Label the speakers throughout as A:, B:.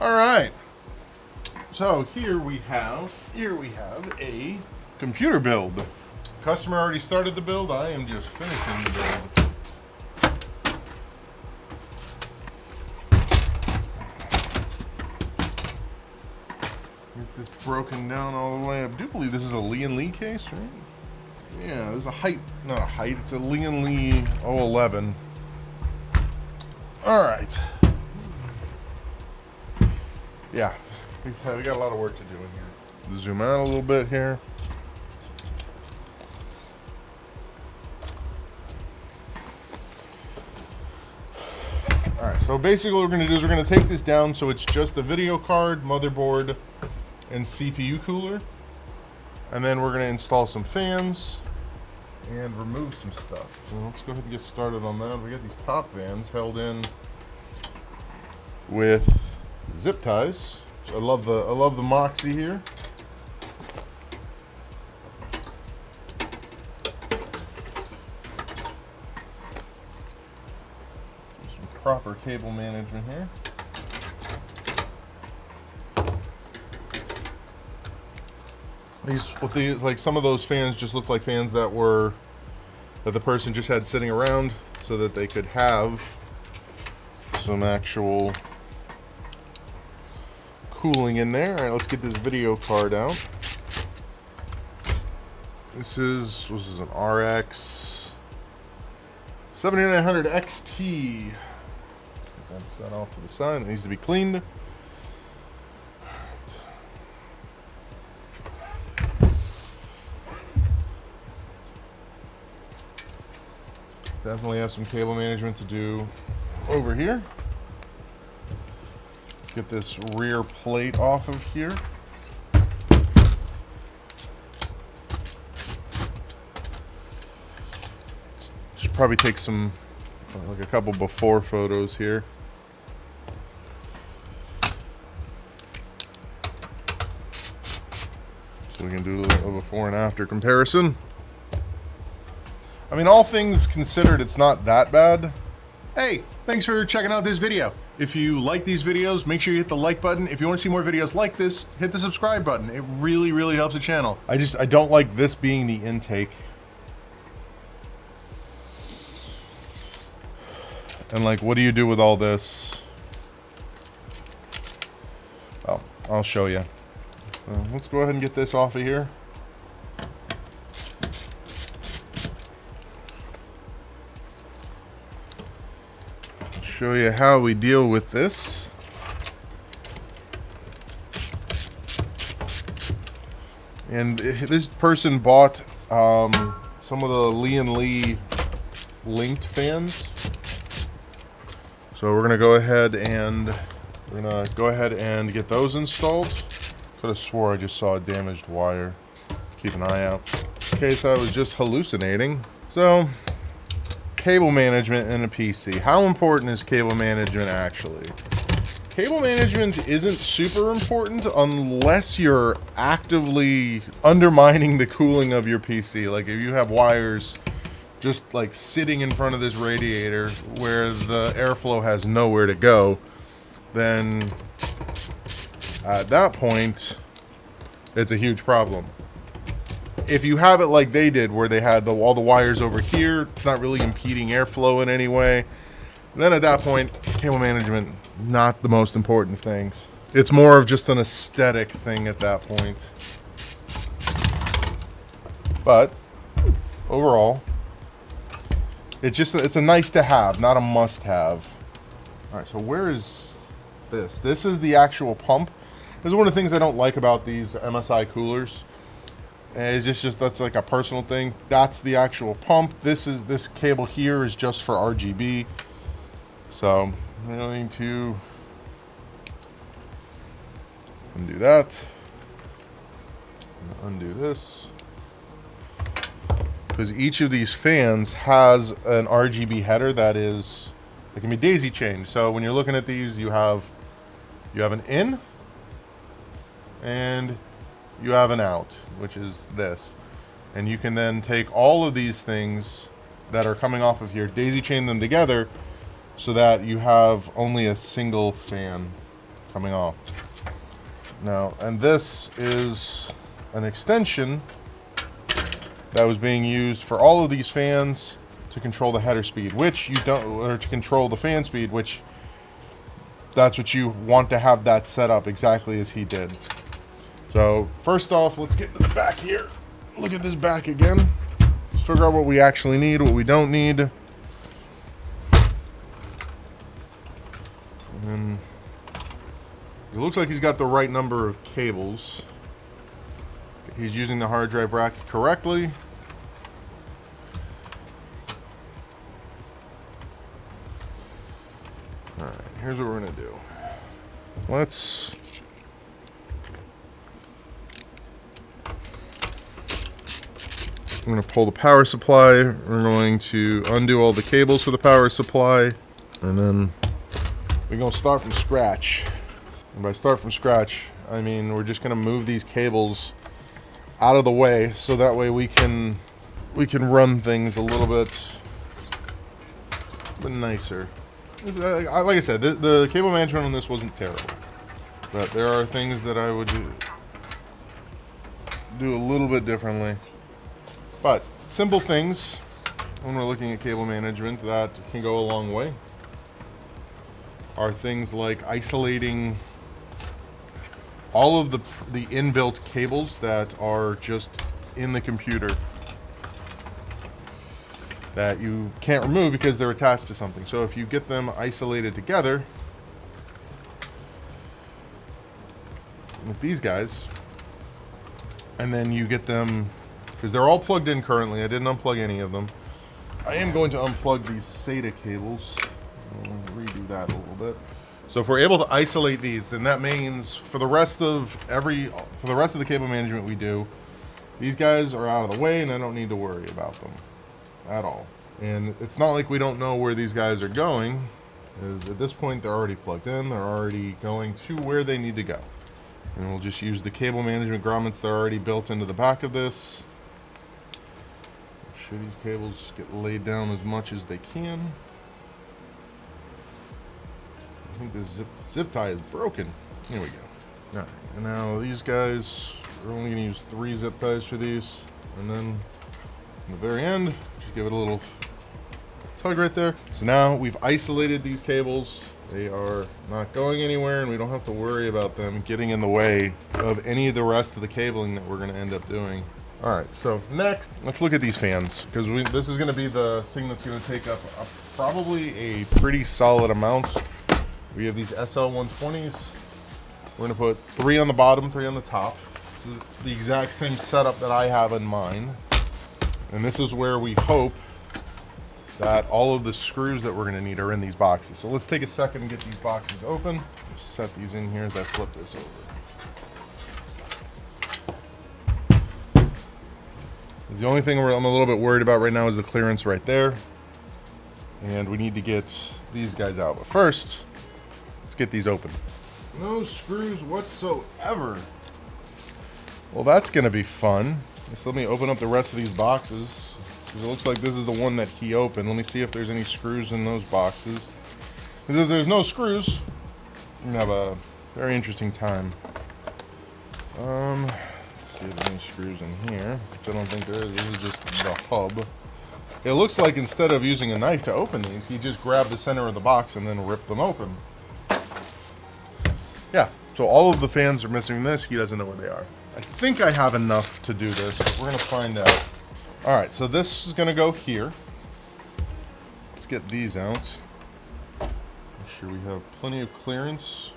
A: All right. So here we have a computer build. Customer already started the build. I am just finishing the build. Get this broken down all the way. I do believe this is a Lee & Lee case, right? Yeah, this is a height, not a height. It's a Lee & Lee 011. All right. Yeah, we got a lot of work to do in here. Zoom out a little bit here. Alright, so basically what we're going to do is we're going to take this down so it's just a video card, motherboard, and CPU cooler. And then we're going to install some fans and remove some stuff. So let's go ahead and get started on that. We got these top fans held in with zip ties. I love the Moxie here. Some proper cable management here. These like some of those fans just look like fans that the person just had sitting around so that they could have some actual cooling in there. All right, let's get this video card out. This is an RX 7900 XT. That's that off to the side. It needs to be cleaned. Definitely have some cable management to do over here. Let's get this rear plate off of here. Should probably take some, like a couple before photos here. So we can do a little before and after comparison. I mean, all things considered, it's not that bad. Hey, thanks for checking out this video. If you like these videos, make sure you hit the like button. If you want to see more videos like this, hit the subscribe button. It really, really helps the channel. I don't like this being the intake. And like, what do you do with all this? Oh, I'll show you. Let's go ahead and get this off of here. Show you how we deal with this. And this person bought some of the Lee & Lee linked fans. So we're gonna go ahead and get those installed. Could have swore I just saw a damaged wire. Keep an eye out in case I was just hallucinating. So, cable management in a PC. How important is cable management actually? Cable management isn't super important unless you're actively undermining the cooling of your PC. Like if you have wires just like sitting in front of this radiator where the airflow has nowhere to go, then at that point it's a huge problem. If you have it like they did, where they had all the wires over here, it's not really impeding airflow in any way, then at that point, cable management, not the most important things. It's more of just an aesthetic thing at that point. But overall, it's a nice to have, not a must have. All right, so where is this? This is the actual pump. This is one of the things I don't like about these MSI coolers. It's just that's like a personal thing. That's the actual pump. This cable here is just for RGB. So I'm going to undo that. Undo this. Because each of these fans has an RGB header that can be daisy chained. So when you're looking at these, you have an in and you have an out, which is this. And you can then take all of these things that are coming off of here, daisy chain them together so that you have only a single fan. coming off. Now, and this is an extension that was being used for all of these fans to control the header speed, which you don't, or to control the fan speed, which that's what you want to have that set up exactly as he did. So first off, let's get to the back here. Look at this back again. Let's figure out what we actually need, what we don't need. And it looks like he's got the right number of cables. He's using the hard drive rack correctly. Alright, here's what we're going to do. I'm going to pull the power supply. We're going to undo all the cables for the power supply. And then we're going to start from scratch. And by start from scratch, I mean we're just going to move these cables out of the way so that way we can run things a little bit nicer. Like I said, the cable management on this wasn't terrible, but there are things that I would do a little bit differently. But simple things when we're looking at cable management that can go a long way are things like isolating all of the inbuilt cables that are just in the computer that you can't remove because they're attached to something. So if you get them isolated together with these guys, and then you get them, because they're all plugged in currently, I didn't unplug any of them. I am going to unplug these SATA cables. I'll redo that a little bit. So if we're able to isolate these, then that means for the rest of the cable management we do, these guys are out of the way and I don't need to worry about them at all. And it's not like we don't know where these guys are going, because at this point they're already plugged in, they're already going to where they need to go. And we'll just use the cable management grommets that are already built into the back of this. Make sure these cables get laid down as much as they can. I think this zip tie is broken. Here we go. Alright, and now these guys, we're only going to use 3 zip ties for these. And then in the very end, just give it a little tug right there. So now we've isolated these cables. They are not going anywhere and we don't have to worry about them getting in the way of any of the rest of the cabling that we're going to end up doing. Alright, so next, let's look at these fans, because this is going to be the thing that's going to take up probably a pretty solid amount. We have these SL120s. We're going to put 3 on the bottom, 3 on the top. This is the exact same setup that I have in mind. And this is where we hope that all of the screws that we're going to need are in these boxes. So let's take a second and get these boxes open. Just set these in here as I flip this over. The only thing I'm a little bit worried about right now is the clearance right there. And we need to get these guys out. But first, let's get these open. No screws whatsoever. Well, that's going to be fun. Just let me open up the rest of these boxes, because it looks like this is the one that he opened. Let me see if there's any screws in those boxes. Because if there's no screws, we're going to have a very interesting time. Let's see if there's any screws in here, which I don't think there is. This is just the hub. It looks like instead of using a knife to open these, he just grabbed the center of the box and then ripped them open. Yeah, so all of the fans are missing this. He doesn't know where they are. I think I have enough to do this, but we're going to find out. Alright, so this is going to go here. Let's get these out. Make sure we have plenty of clearance.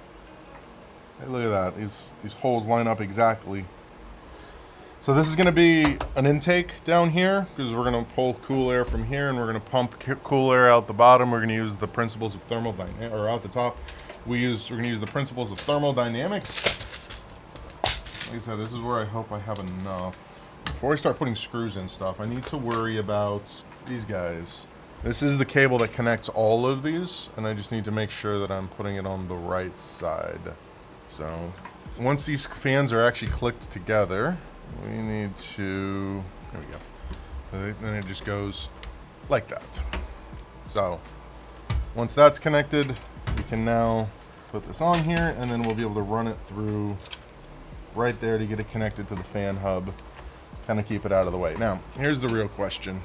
A: Hey, look at that. These holes line up exactly. So this is going to be an intake down here, because we're going to pull cool air from here, and we're going to pump cool air out the bottom. We're going to use the principles of thermodynamics, or out the top. We're going to use the principles of thermodynamics. Like I said, this is where I hope I have enough. Before I start putting screws in stuff, I need to worry about these guys. This is the cable that connects all of these, and I just need to make sure that I'm putting it on the right side. So, once these fans are actually clicked together, we need to, there we go. Then it just goes like that. So, once that's connected, we can now put this on here, and then we'll be able to run it through right there to get it connected to the fan hub, kind of keep it out of the way. Now, here's the real question.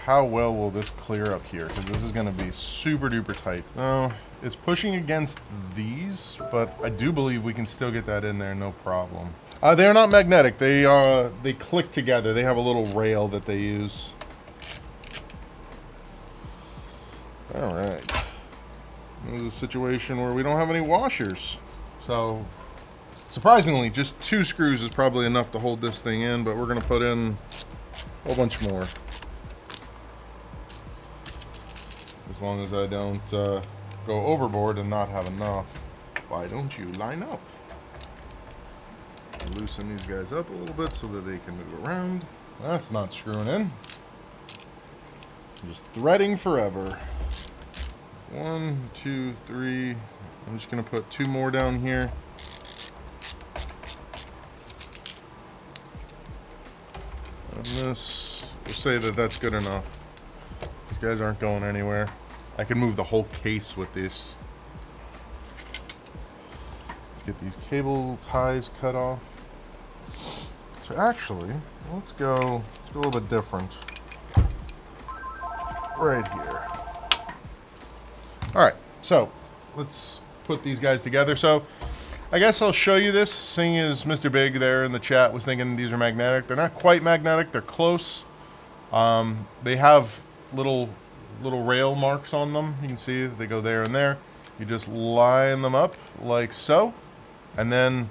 A: How well will this clear up here? Because this is going to be super duper tight. No, it's pushing against these, but I do believe we can still get that in there, no problem. They're not magnetic. They click together. They have a little rail that they use. All right. This is a situation where we don't have any washers. So, surprisingly, just 2 screws is probably enough to hold this thing in, but we're going to put in a whole bunch more. As long as I don't go overboard and not have enough. Why don't you line up? Loosen these guys up a little bit so that they can move around. That's not screwing in. I'm just threading forever. 1, 2, 3. I'm just going to put 2 more down here. And this, we'll say that that's good enough. These guys aren't going anywhere. I can move the whole case with this. Let's get these cable ties cut off. So actually, let's go a little bit different. Right here. All right, so let's put these guys together. So I guess I'll show you this, seeing as Mr. Big there in the chat was thinking these are magnetic. They're not quite magnetic, they're close. They have little rail marks on them. You can see that they go there and there. You just line them up like so, and then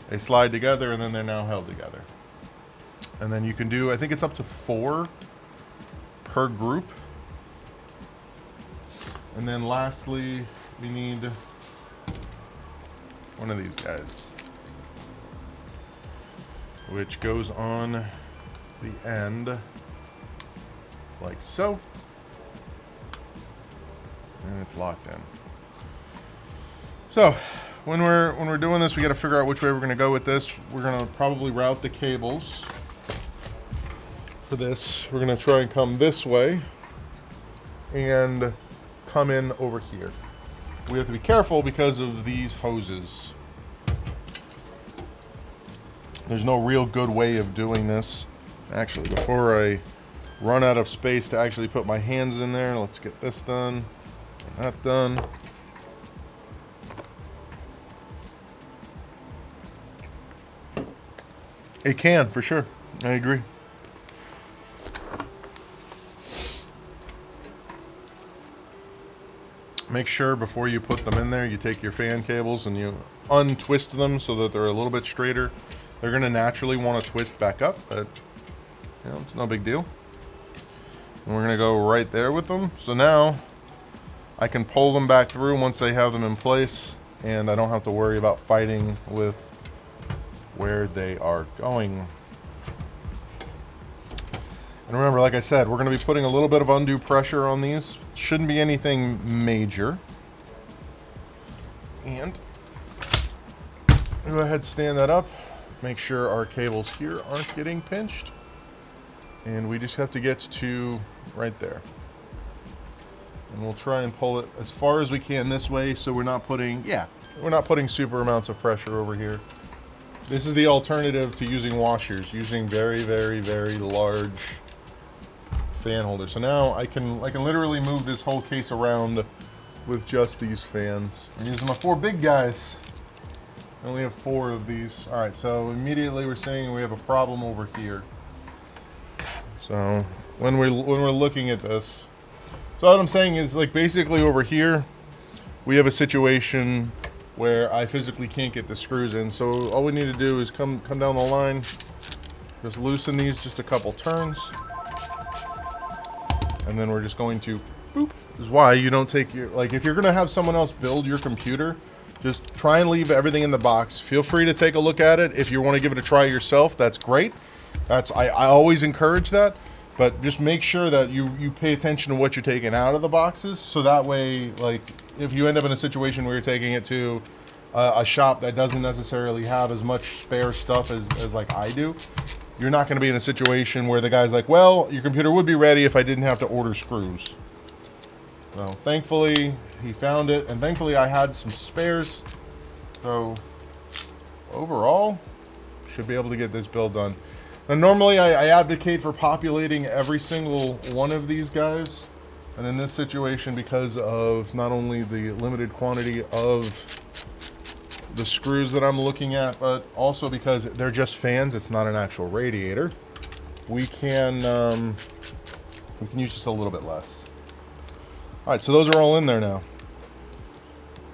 A: they slide together, and then they're now held together. And then you can do, I think it's up to 4 per group. And then lastly, we need one of these guys, which goes on the end like so. And it's locked in. So when we're doing this, we got to figure out which way we're going to go with this. We're going to probably route the cables for this. We're going to try and come this way and come in over here. We have to be careful because of these hoses. There's no real good way of doing this. Actually, before I run out of space to actually put my hands in there, let's get this done. That done. It can, for sure. I agree. Make sure before you put them in there, you take your fan cables and you untwist them so that they're a little bit straighter. They're going to naturally want to twist back up, but you know, it's no big deal. And we're going to go right there with them. So now I can pull them back through once I have them in place, and I don't have to worry about fighting with where they are going. And remember, like I said, we're going to be putting a little bit of undue pressure on these. Shouldn't be anything major. And go ahead, stand that up. Make sure our cables here aren't getting pinched. And we just have to get to right there. And we'll try and pull it as far as we can this way so we're not putting, we're not putting super amounts of pressure over here. This is the alternative to using washers, using very, very, very large fan holders. So now I can literally move this whole case around with just these fans. I'm using my 4 big guys. I only have 4 of these. All right, so immediately we're saying we have a problem over here. So when we're looking at this, so what I'm saying is, like, basically over here we have a situation where I physically can't get the screws in. So all we need to do is come down the line, just loosen these just a couple turns, and then we're just going to boop. This is why you don't take your, like, if you're gonna have someone else build your computer, just try and leave everything in the box. Feel free to take a look at it. If you want to give it a try yourself, that's great. I always encourage that. But just make sure that you pay attention to what you're taking out of the boxes, so that way, like, if you end up in a situation where you're taking it to a shop that doesn't necessarily have as much spare stuff as like I do, you're not going to be in a situation where the guy's like, well, your computer would be ready if I didn't have to order screws. So thankfully he found it, and thankfully I had some spares. So overall, should be able to get this build done. Now normally I advocate for populating every single one of these guys. And in this situation, because of not only the limited quantity of the screws that I'm looking at, but also because they're just fans, it's not an actual radiator, we can use just a little bit less. All right, so those are all in there now.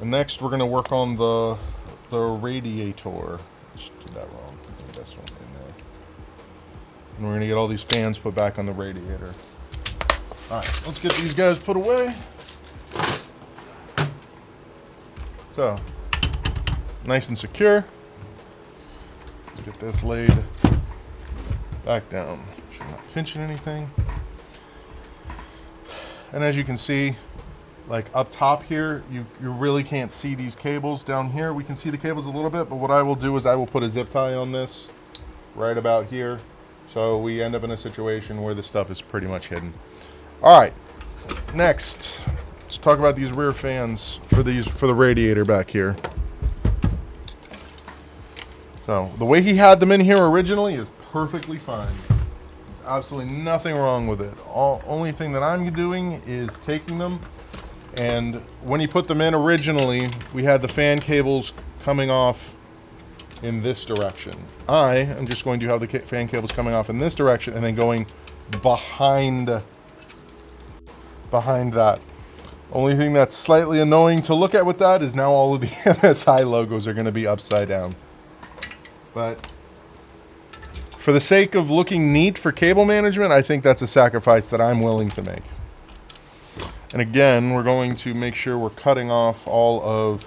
A: And next we're gonna work on the radiator. Just did that wrong. I think that's one in there. And we're gonna get all these fans put back on the radiator. All right, let's get these guys put away. So, nice and secure. Let's get this laid back down. Should not pinching anything. And as you can see, like up top here, you really can't see these cables. Down here, we can see the cables a little bit, but what I will do is I will put a zip tie on this right about here. So we end up in a situation where the stuff is pretty much hidden. All right, next, let's talk about these rear fans for the radiator back here. So the way he had them in here originally is perfectly fine. There's absolutely nothing wrong with it. Only thing that I'm doing is taking them, and when he put them in originally, we had the fan cables coming off in this direction. I am just going to have the fan cables coming off in this direction and then going behind that. Only thing that's slightly annoying to look at with that is now all of the MSI logos are going to be upside down. But for the sake of looking neat for cable management, I think that's a sacrifice that I'm willing to make. And again, we're going to make sure we're cutting off all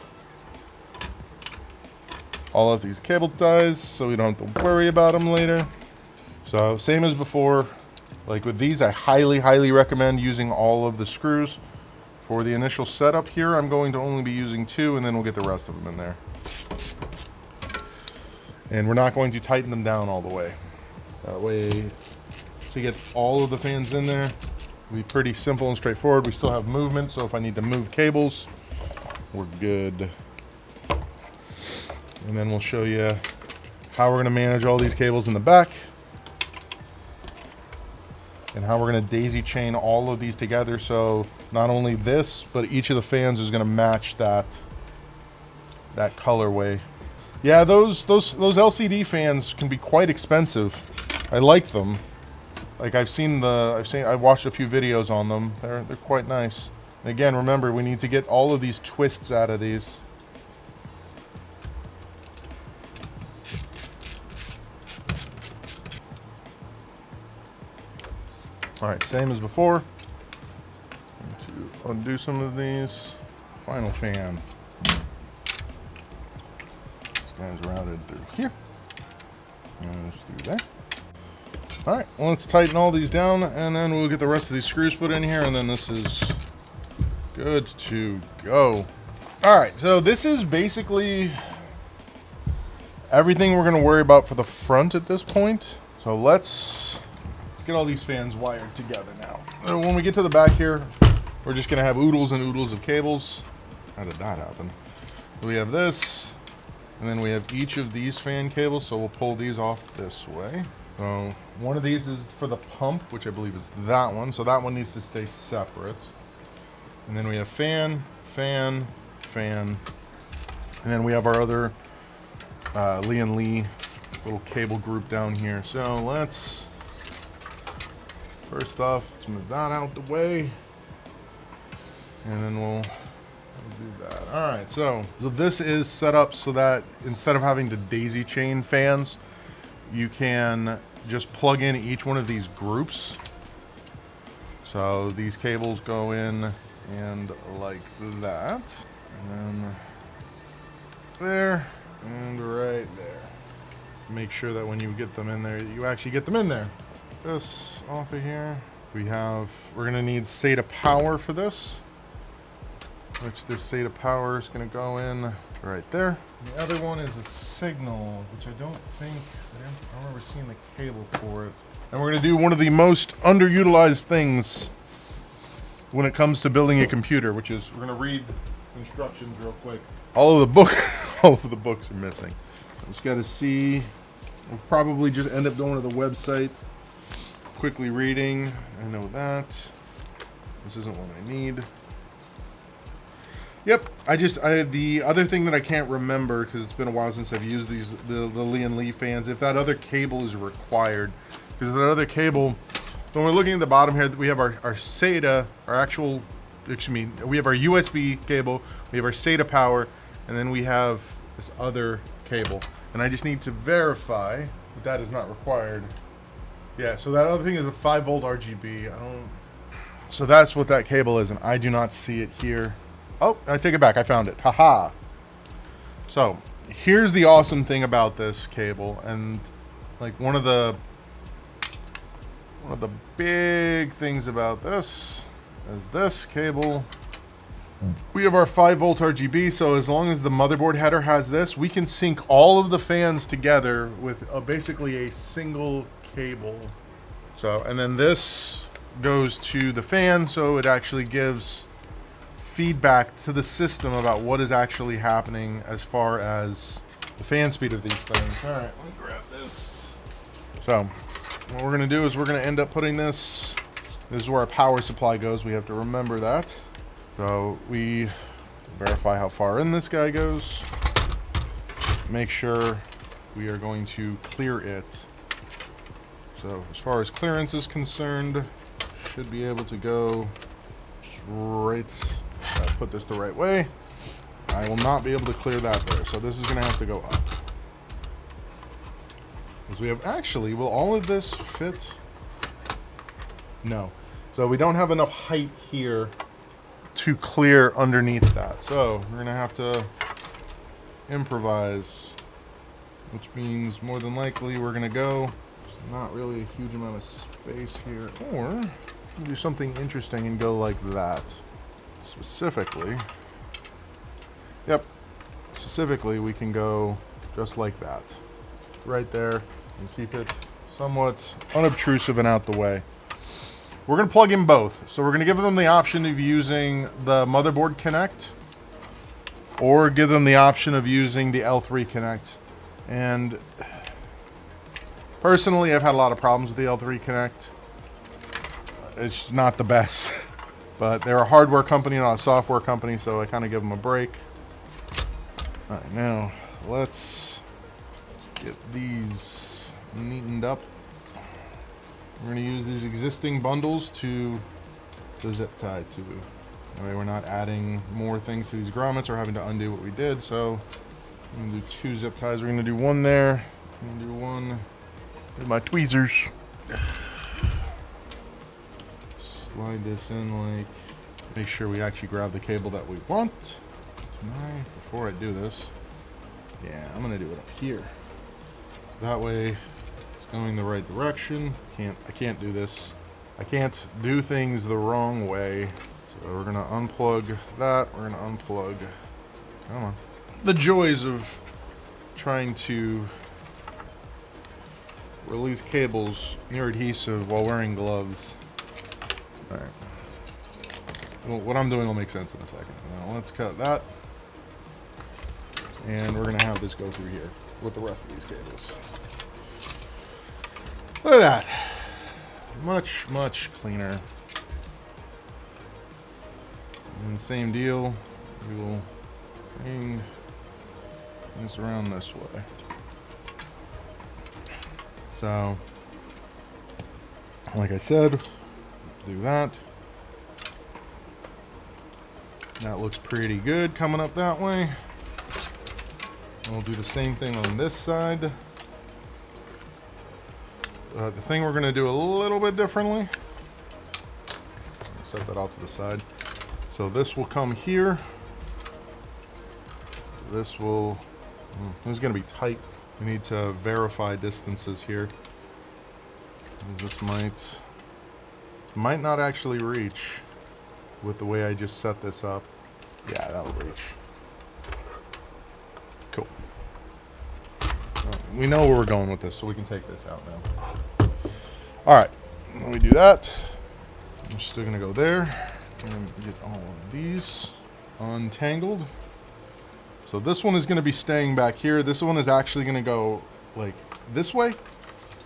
A: of these cable ties so we don't have to worry about them later. So same as before. Like with these, I highly recommend using all of the screws. For the initial setup here, I'm going to only be using 2, and then we'll get the rest of them in there. And we're not going to tighten them down all the way. That way, to get all of the fans in there, it'll be pretty simple and straightforward. We still have movement, so if I need to move cables, we're good. And then we'll show you how we're going to manage all these cables in the back, and how we're going to daisy chain all of these together, so not only this, but each of the fans is going to match that colorway. Yeah, those LCD fans can be quite expensive. I like them. Like I've watched a few videos on them. They're quite nice. And again, remember, we need to get all of these twists out of these. All right, same as before. To undo some of these. Final fan. This guy's routed through here. And through there. All right, well, let's tighten all these down, and then we'll get the rest of these screws put in here, and then this is good to go. All right, so this is basically everything we're going to worry about for the front at this point. So let's get all these fans wired together now. When we get to the back here, we're just going to have oodles and oodles of cables. How did that happen? We have this, and then we have each of these fan cables, so we'll pull these off this way. So one of these is for the pump, which I believe is that one, so that one needs to stay separate. And then we have fan, fan, fan, and then we have our other Lee little cable group down here. So let's first off, let's move that out the way, and then we'll do that. All right, so this is set up so that instead of having to daisy chain fans, you can just plug in each one of these groups. So these cables go in and like that, and then there, and right there. Make sure that when you get them in there, you actually get them in there. This off of here. We're gonna need SATA power for this, which this SATA power is gonna go in right there. The other one is a signal, which I don't remember seeing the cable for it. And we're gonna do one of the most underutilized things when it comes to building a computer, which is, we're going to read instructions real quick. All of the books are missing. Just got to see. We'll probably just end up going to the website, quickly reading. I know that. This isn't what I need. Yep, the other thing that I can't remember, because it's been a while since I've used the Lee and Lee fans, if that other cable is required. Because that other cable, when we're looking at the bottom here, we have our SATA, we have our USB cable, we have our SATA power, and then we have this other cable. And I just need to verify that is not required. Yeah, so that other thing is a 5-volt RGB. So that's what that cable is, and I do not see it here. Oh, I take it back. I found it. Haha. So here's the awesome thing about this cable, and like one of the big things about this is this cable. We have our 5-volt RGB, so as long as the motherboard header has this, we can sync all of the fans together with basically a single cable. So, and then this goes to the fan, so it actually gives feedback to the system about what is actually happening as far as the fan speed of these things. All right, let me grab this. So, what we're going to do is we're going to end up putting this is where our power supply goes. We have to remember that. So we verify how far in this guy goes. Make sure we are going to clear it. So as far as clearance is concerned, should be able to go just right. Put this the right way. I will not be able to clear that there. So this is going to have to go up. Because we have actually, will all of this fit? No. So we don't have enough height here to clear underneath that. So we're going to have to improvise, which means more than likely we're going to go. There's not really a huge amount of space here. Or do something interesting and go like that. Specifically, yep, specifically we can go just like that. Right there, and keep it somewhat unobtrusive and out the way. We're going to plug in both. So we're going to give them the option of using the motherboard connect, or give them the option of using the L3 connect. And personally, I've had a lot of problems with the L3 connect. It's not the best. But they're a hardware company, not a software company, so I kind of give them a break. All right, now let's get these neatened up. We're going to use these existing bundles to zip tie to. That way we're not adding more things to these grommets or having to undo what we did. So I'm going to do 2 zip ties. We're going to do one there. I'm going to do one with my tweezers. Slide this in, like, make sure we actually grab the cable that we want. Before I do this, yeah, I'm gonna do it up here. So that way it's going the right direction. I can't do this. I can't do things the wrong way. So we're gonna unplug that. We're gonna unplug. Come on. The joys of trying to release cables near adhesive while wearing gloves. All right. Well, what I'm doing will make sense in a second. Now let's cut that. And we're going to have this go through here with the rest of these cables. Look at that. Much, much cleaner. And same deal. We will bring this around this way. So, like I said, do that. That looks pretty good coming up that way. And we'll do the same thing on this side. The thing we're going to do a little bit differently. Set that off to the side. So this will come here. This will... This is going to be tight. We need to verify distances here. This might not actually reach with the way I just set this up. Yeah, that'll reach. Cool. We know where we're going with this, so we can take this out now. All right, let me do that. I'm still gonna go there. And get all of these untangled. So this one is going to be staying back here. This one is actually going to go like this way,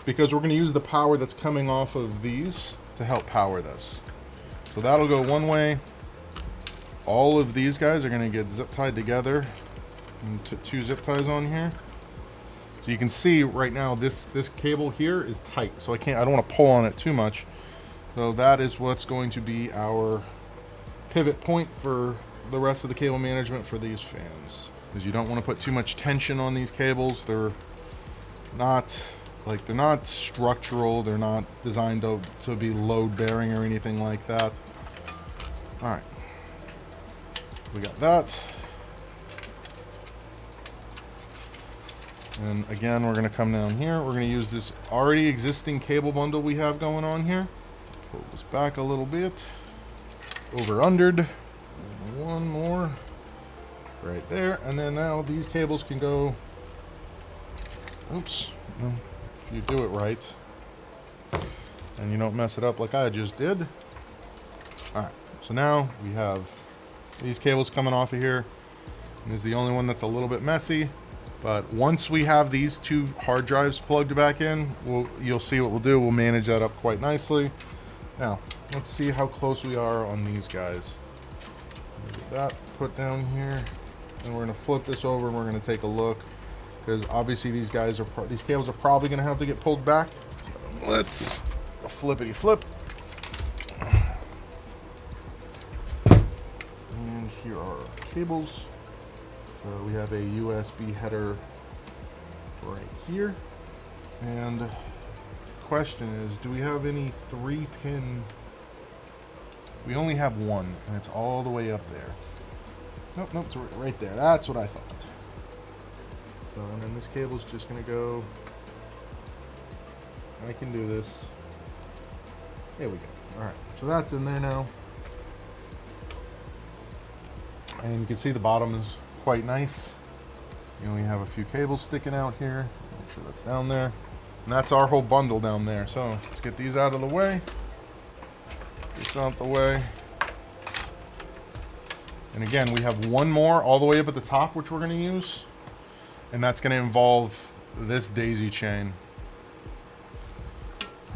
A: because we're going to use the power that's coming off of these to help power this. So that'll go one way. All of these guys are going to get zip tied together into 2 zip ties on here. So you can see right now this cable here is tight, so I don't want to pull on it too much. So that is what's going to be our pivot point for the rest of the cable management for these fans, because you don't want to put too much tension on these cables. They're not structural. They're not designed to be load bearing or anything like that. All right, we got that. And again, we're going to come down here. We're going to use this already existing cable bundle we have going on here. Pull this back a little bit. Over-undered. One more. Right there. And then now these cables can go... Oops. If you do it right. And you don't mess it up like I just did. Alright. So now we have these cables coming off of here. And this is the only one that's a little bit messy. But once we have these 2 hard drives plugged back in, you'll see what we'll do. We'll manage that up quite nicely. Now, let's see how close we are on these guys. Get that put down here. And we're going to flip this over and we're going to take a look. Because obviously these cables are probably going to have to get pulled back. Let's flippity flip. And here are our cables. So we have a USB header right here. And the question is, do we have any 3-pin? We only have one, and it's all the way up there. Nope, it's right there. That's what I thought. So, and then this cable's just gonna go. I can do this. There we go. All right, so that's in there now. And you can see the bottom is quite nice. You only have a few cables sticking out here. Make sure that's down there. And that's our whole bundle down there. So let's get these out of the way. This out the way. And again, we have one more all the way up at the top, which we're going to use. And that's going to involve this daisy chain.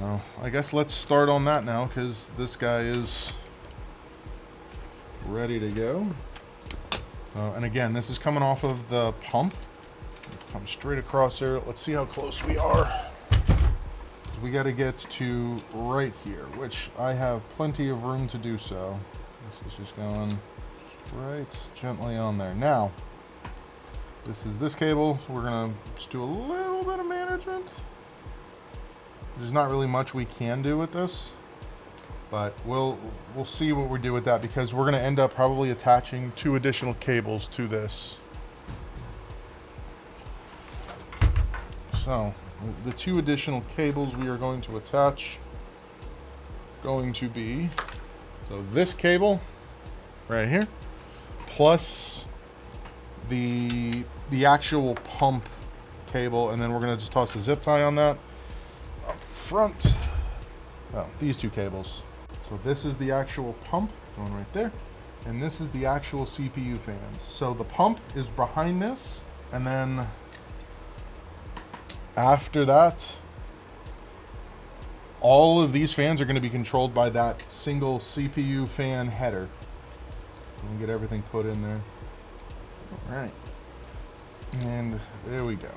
A: Well, I guess let's start on that now, because this guy is ready to go. And again, this is coming off of the pump. Come straight across there. Let's see how close we are. We got to get to right here, which I have plenty of room to do so. This is just going right gently on there. Now, this is this cable, so we're going to just do a little bit of management. There's not really much we can do with this. But we'll see what we do with that, because we're going to end up probably attaching 2 additional cables to this. So the 2 additional cables we are going to attach going to be, so this cable right here, plus the actual pump cable, and then we're going to just toss a zip tie on that up front. Oh, these 2 cables. So this is the actual pump going right there, and this is the actual CPU fans. So the pump is behind this, and then after that, all of these fans are going to be controlled by that single CPU fan header. Let me get everything put in there. All right, and there we go.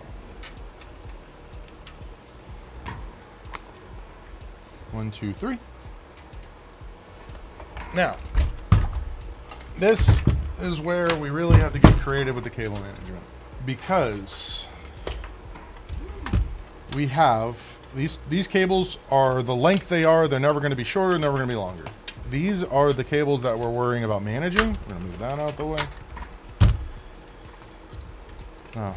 A: 1, 2, 3. Now, this is where we really have to get creative with the cable management, because we have these cables are the length they are. They're never going to be shorter, never going to be longer. These are the cables that we're worrying about managing. We're going to move that out the way. Oh.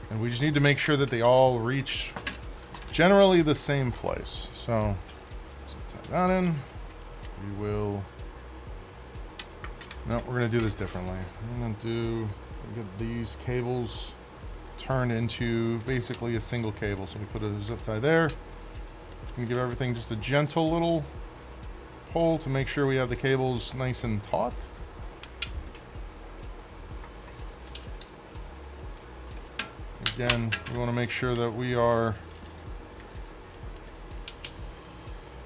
A: And we just need to make sure that they all reach generally the same place. So tie that in. We will. No, we're going to do this differently. I'm going to get these cables turned into basically a single cable. So we put a zip tie there. Just going to give everything just a gentle little pull to make sure we have the cables nice and taut. Again, we want to make sure that we are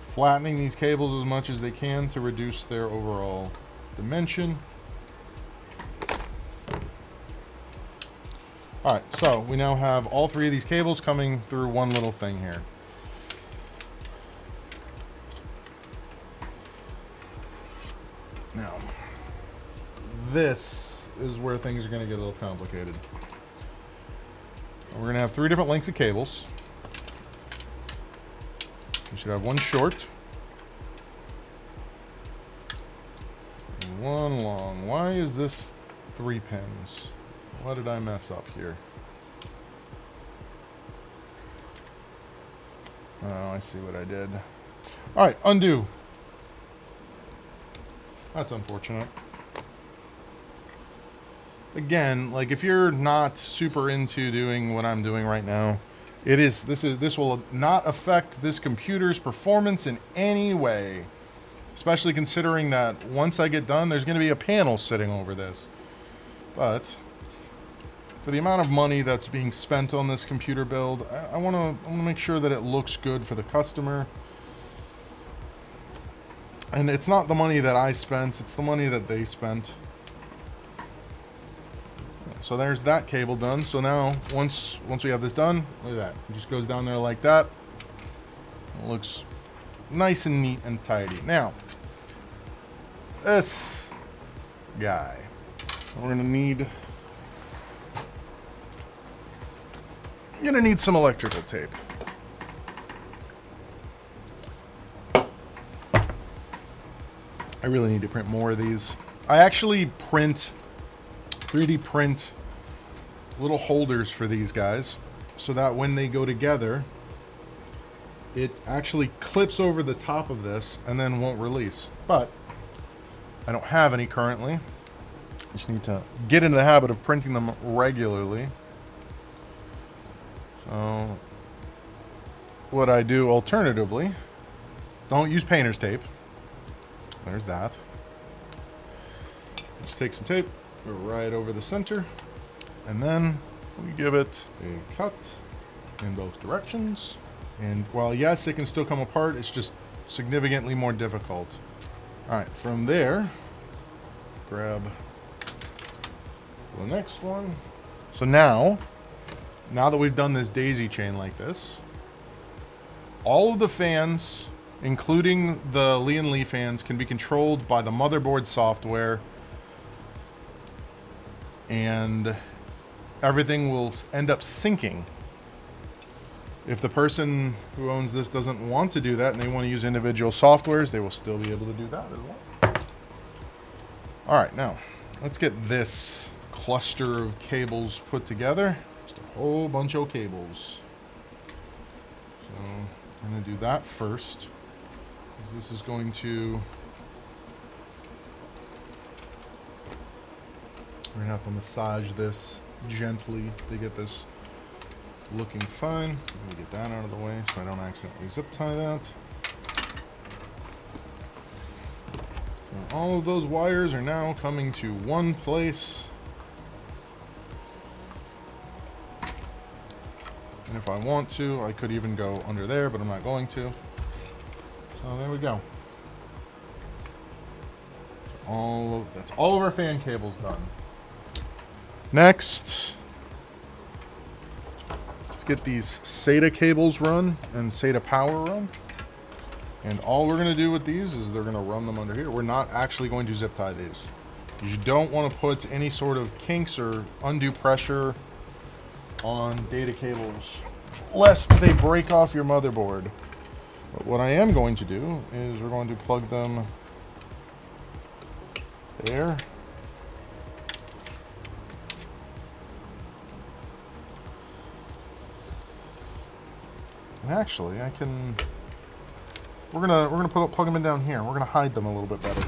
A: flattening these cables as much as they can to reduce their overall dimension. Alright, so we now have all three of these cables coming through one little thing here. Now, this is where things are going to get a little complicated. We're going to have three different lengths of cables. We should have one short, and one long. Why is this 3 pins? What did I mess up here? Oh, I see what I did. All right, undo. That's unfortunate. Again, like if you're not super into doing what I'm doing right now, this will not affect this computer's performance in any way. Especially considering that once I get done, there's going to be a panel sitting over this. But for the amount of money that's being spent on this computer build, I want to make sure that it looks good for the customer. And it's not the money that I spent, it's the money that they spent. So there's that cable done. So now, once we have this done, look at that. It just goes down there like that. It looks nice and neat and tidy. Now, this guy. We're gonna need some electrical tape. I really need to print more of these. I actually 3D print little holders for these guys so that when they go together, it actually clips over the top of this and then won't release. But I don't have any currently. I just need to get into the habit of printing them regularly. So what I do alternatively, don't use painter's tape. There's that. Just take some tape, go right over the center, and then we give it a cut in both directions. And while yes, it can still come apart, it's just significantly more difficult. All right, from there, grab the next one. So now that we've done this daisy chain like this, all of the fans, including the Lee & Lee fans, can be controlled by the motherboard software, and everything will end up syncing. If the person who owns this doesn't want to do that and they want to use individual softwares, they will still be able to do that as well. All right, now let's get this cluster of cables put together. Just a whole bunch of cables. So I'm going to do that first. This is going to... We're going to have to massage this gently to get this looking fine. Let me get that out of the way so I don't accidentally zip tie that. So all of those wires are now coming to one place. And if I want to, I could even go under there, but I'm not going to. So there we go. That's all of our fan cables done. Next, let's get these SATA cables run and SATA power run. And all we're going to do with these is they're going to run them under here. We're not actually going to zip tie these. You don't want to put any sort of kinks or undue pressure on data cables lest they break off your motherboard. But what I am going to do is we're going to plug them there. And actually, I can. We're gonna plug them in down here. We're gonna hide them a little bit better.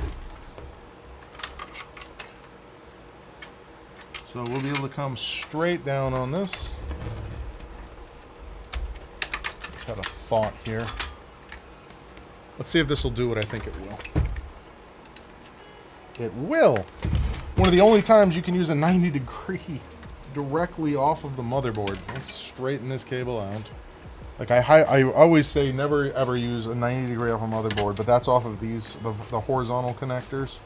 A: So we'll be able to come straight down on this. Just had a thought here. Let's see if this will do what I think it will. It will. One of the only times you can use a 90-degree directly off of the motherboard. Let's straighten this cable out. Like I always say, never ever use a 90-degree off a motherboard, but that's off of these, the horizontal connectors.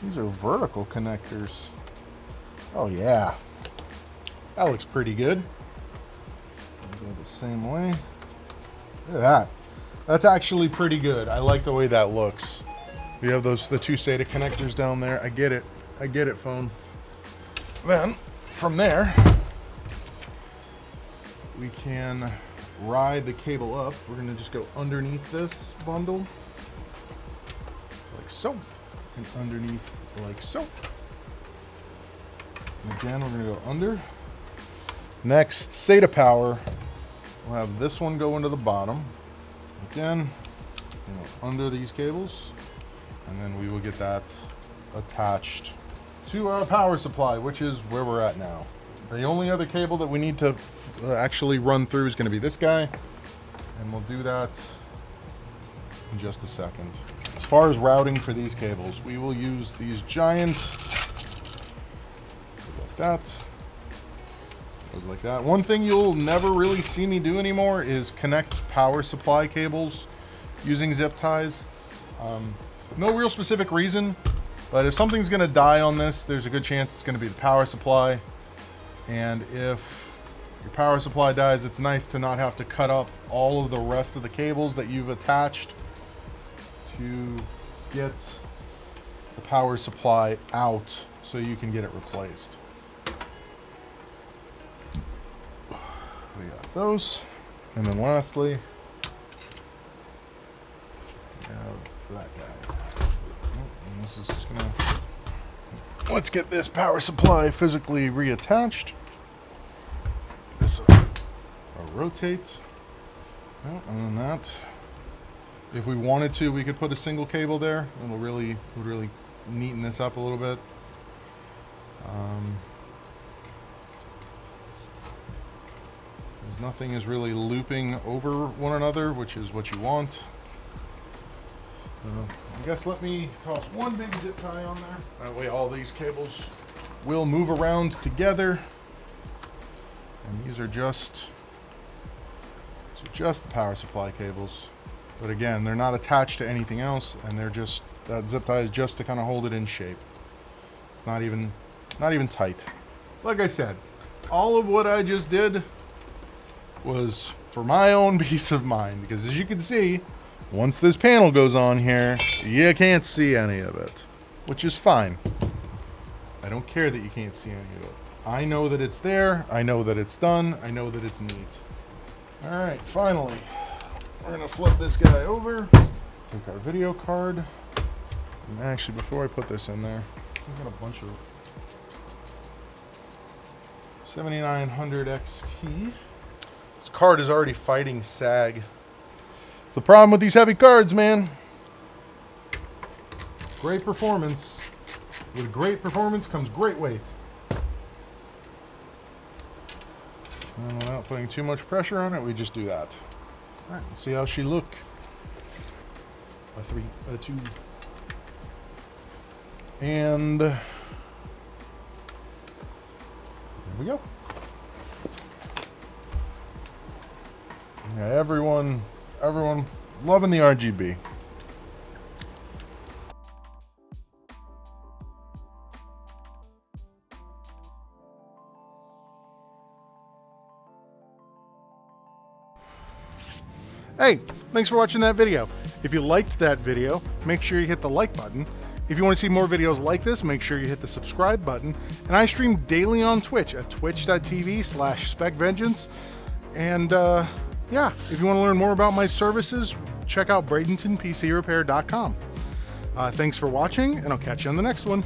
A: These are vertical connectors. Oh yeah, that looks pretty good. Go the same way. Look at that. That's actually pretty good. I like the way that looks. We have the two SATA connectors down there. I get it. I get it, phone. Then, from there, we can ride the cable up. We're going to just go underneath this bundle, like so, and underneath like so. And again, we're going to go under. Next, SATA power. We'll have this one go into the bottom. Again, under these cables, and then we will get that attached to our power supply, which is where we're at now. The only other cable that we need to actually run through is going to be this guy, and we'll do that in just a second. As far as routing for these cables, we will use these giant, like that. Goes like that. One thing you'll never really see me do anymore is connect power supply cables using zip ties. No real specific reason, but if something's going to die on this, there's a good chance it's going to be the power supply. And if your power supply dies, it's nice to not have to cut up all of the rest of the cables that you've attached to get the power supply out so you can get it replaced. We got those. And then lastly, we have that guy. And this is just gonna, let's get this power supply physically reattached. This rotate. Oh, and then that. If we wanted to, we could put a single cable there, and would really neaten this up a little bit. Nothing is really looping over one another, which is what you want. I guess let me toss one big zip tie on there. That way all these cables will move around together. And these are just the power supply cables. But again, they're not attached to anything else, and they're just, that zip tie is just to kind of hold it in shape. It's not even tight. Like I said, all of what I just did was for my own peace of mind, because as you can see, once this panel goes on here, you can't see any of it, which is fine. I don't care that you can't see any of it. I know that it's there, I know that it's done, I know that it's neat. Alright, finally, we're gonna flip this guy over, take our video card, and actually before I put this in there, I've got a bunch of 7900 XT. This card is already fighting sag. It's the problem with these heavy cards, man. Great performance. With great performance comes great weight. And without putting too much pressure on it, we just do that. All right, let's see how she look. A 2. And there we go. Yeah, everyone loving the RGB. Hey, thanks for watching that video. If you liked that video, make sure you hit the like button. If you want to see more videos like this, make sure you hit the subscribe button. And I stream daily on Twitch at twitch.tv/SpecVengeance. And yeah, if you want to learn more about my services, check out Bradenton PC Repair.com. Thanks for watching, and I'll catch you on the next one.